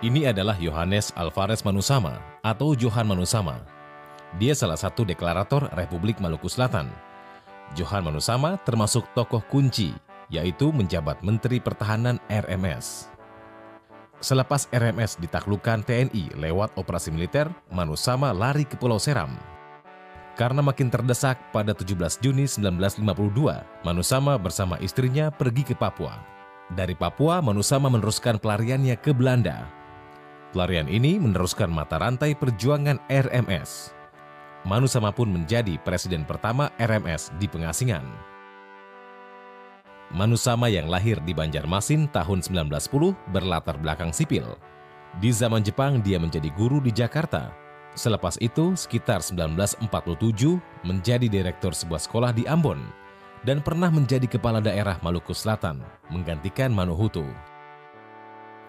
Ini adalah Johannes Alvarez Manusama atau Johan Manusama. Dia salah satu deklarator Republik Maluku Selatan. Johan Manusama termasuk tokoh kunci, yaitu menjabat Menteri Pertahanan RMS. Selepas RMS ditaklukkan TNI lewat operasi militer, Manusama lari ke Pulau Seram. Karena makin terdesak, pada 17 Juni 1952, Manusama bersama istrinya pergi ke Papua. Dari Papua, Manusama meneruskan pelariannya ke Belanda. Pelarian ini meneruskan mata rantai perjuangan RMS. Manusama pun menjadi presiden pertama RMS di pengasingan. Manusama yang lahir di Banjarmasin tahun 1910 berlatar belakang sipil. Di zaman Jepang dia menjadi guru di Jakarta. Selepas itu, sekitar 1947 menjadi direktur sebuah sekolah di Ambon dan pernah menjadi kepala daerah Maluku Selatan, menggantikan Manohutu.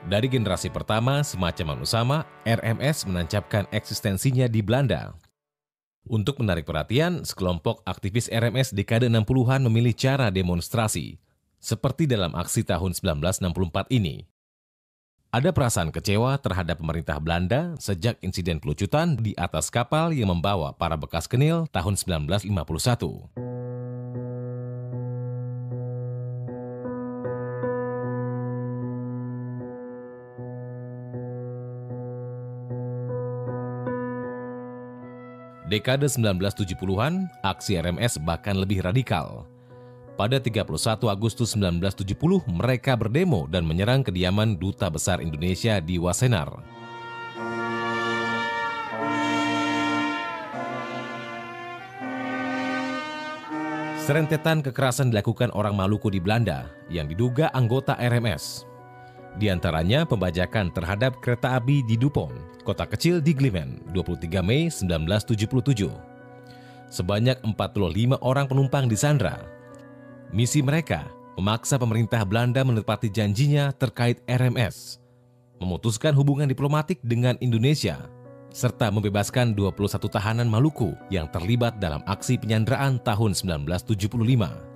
Dari generasi pertama semacam Manusama, RMS menancapkan eksistensinya di Belanda. Untuk menarik perhatian, sekelompok aktivis RMS dekade 60-an memilih cara demonstrasi, seperti dalam aksi tahun 1964 ini. Ada perasaan kecewa terhadap pemerintah Belanda sejak insiden pelucutan di atas kapal yang membawa para bekas kenil tahun 1951. Dekade 1970-an, aksi RMS bahkan lebih radikal. Pada 31 Agustus 1970, mereka berdemo dan menyerang kediaman Duta Besar Indonesia di Wassenaar. Serentetan kekerasan dilakukan orang Maluku di Belanda yang diduga anggota RMS. Di antaranya pembajakan terhadap kereta api di Dupont, kota kecil di Glimen, 23 Mei 1977. Sebanyak 45 orang penumpang disandra. Misi mereka memaksa pemerintah Belanda menepati janjinya terkait RMS, memutuskan hubungan diplomatik dengan Indonesia, serta membebaskan 21 tahanan Maluku yang terlibat dalam aksi penyanderaan tahun 1975.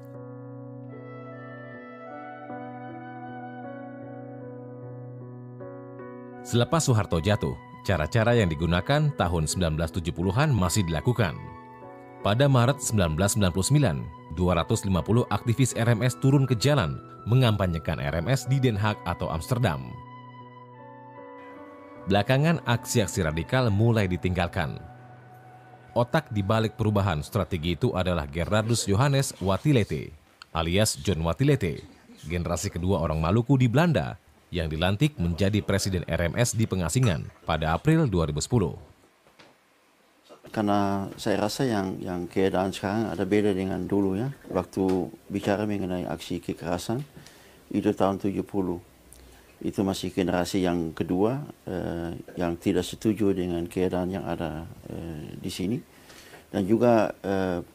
Selepas Soeharto jatuh, cara-cara yang digunakan tahun 1970-an masih dilakukan. Pada Maret 1999, 250 aktivis RMS turun ke jalan mengampanyekan RMS di Den Haag atau Amsterdam. Belakangan aksi-aksi radikal mulai ditinggalkan. Otak di balik perubahan strategi itu adalah Gerardus Johannes Watilete, alias John Watilete, generasi kedua orang Maluku di Belanda, yang dilantik menjadi presiden RMS di pengasingan pada April 2010. Karena saya rasa yang keadaan sekarang ada beda dengan dulu ya. Waktu bicara mengenai aksi kekerasan, itu tahun 70. Itu masih generasi yang kedua yang tidak setuju dengan keadaan yang ada di sini. Dan juga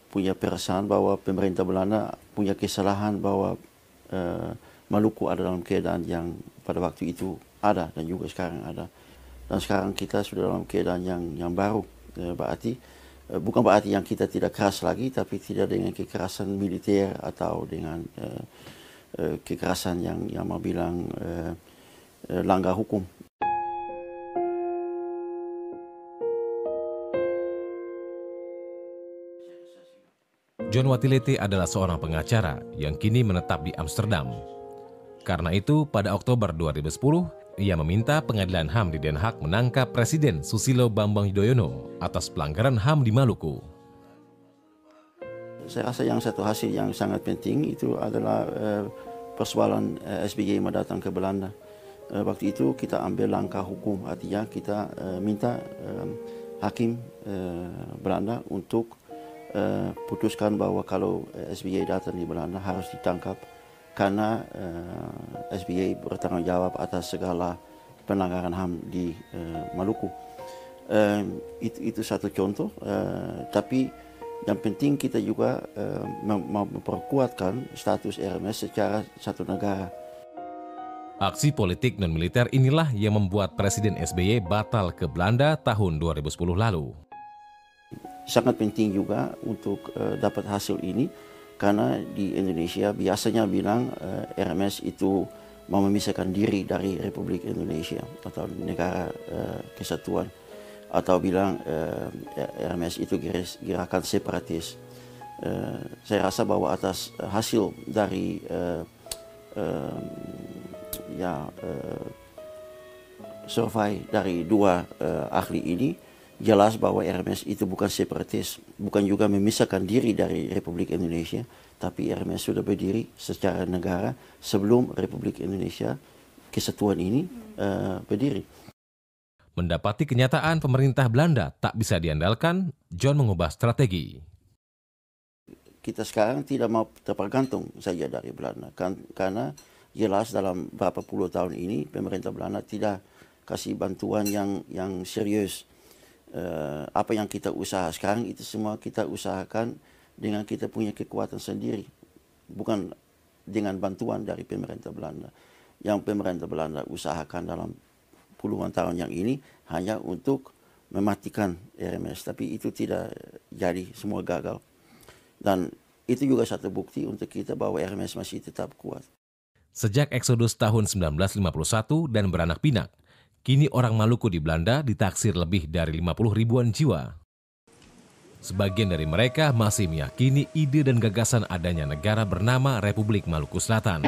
punya perasaan bahwa pemerintah Belanda punya kesalahan bahwa Maluku ada dalam keadaan yang pada waktu itu ada dan juga sekarang ada. Dan sekarang kita sudah dalam keadaan yang baru. Berarti bukan berarti yang kita tidak keras lagi, tapi tidak dengan kekerasan militer atau dengan kekerasan yang mau bilang langgar hukum. John Watilete adalah seorang pengacara yang kini menetap di Amsterdam. Karena itu, pada Oktober 2010, ia meminta Pengadilan HAM di Den Haag menangkap Presiden Susilo Bambang Yudhoyono atas pelanggaran HAM di Maluku. Saya rasa yang satu hasil yang sangat penting itu adalah persoalan SBY yang datang ke Belanda. Waktu itu kita ambil langkah hukum, artinya kita minta hakim Belanda untuk putuskan bahwa kalau SBY datang di Belanda harus ditangkap karena SBY bertanggung jawab atas segala pelanggaran HAM di Maluku. Itu satu contoh, tapi yang penting kita juga memperkuatkan status RMS secara satu negara. Aksi politik non-militer inilah yang membuat Presiden SBY batal ke Belanda tahun 2010 lalu. Sangat penting juga untuk dapat hasil ini, karena di Indonesia biasanya bilang RMS itu mau memisahkan diri dari Republik Indonesia atau negara kesatuan, atau bilang RMS itu gerakan separatis. Saya rasa bahwa atas hasil dari survei dari dua ahli ini, jelas bahwa RMS itu bukan separatis, bukan juga memisahkan diri dari Republik Indonesia, tapi RMS sudah berdiri secara negara sebelum Republik Indonesia kesatuan ini berdiri. Mendapati kenyataan pemerintah Belanda tak bisa diandalkan, John mengubah strategi. Kita sekarang tidak mau tergantung saja dari Belanda, karena jelas dalam beberapa puluh tahun ini pemerintah Belanda tidak kasih bantuan yang serius. Apa yang kita usaha sekarang itu semua kita usahakan dengan kita punya kekuatan sendiri, bukan dengan bantuan dari pemerintah Belanda. Yang pemerintah Belanda usahakan dalam puluhan tahun yang ini hanya untuk mematikan RMS, tapi itu tidak jadi, semua gagal. Dan itu juga satu bukti untuk kita bahwa RMS masih tetap kuat. Sejak Eksodus tahun 1951 dan beranak pinak, kini orang Maluku di Belanda ditaksir lebih dari 50 ribuan jiwa. Sebagian dari mereka masih meyakini ide dan gagasan adanya negara bernama Republik Maluku Selatan.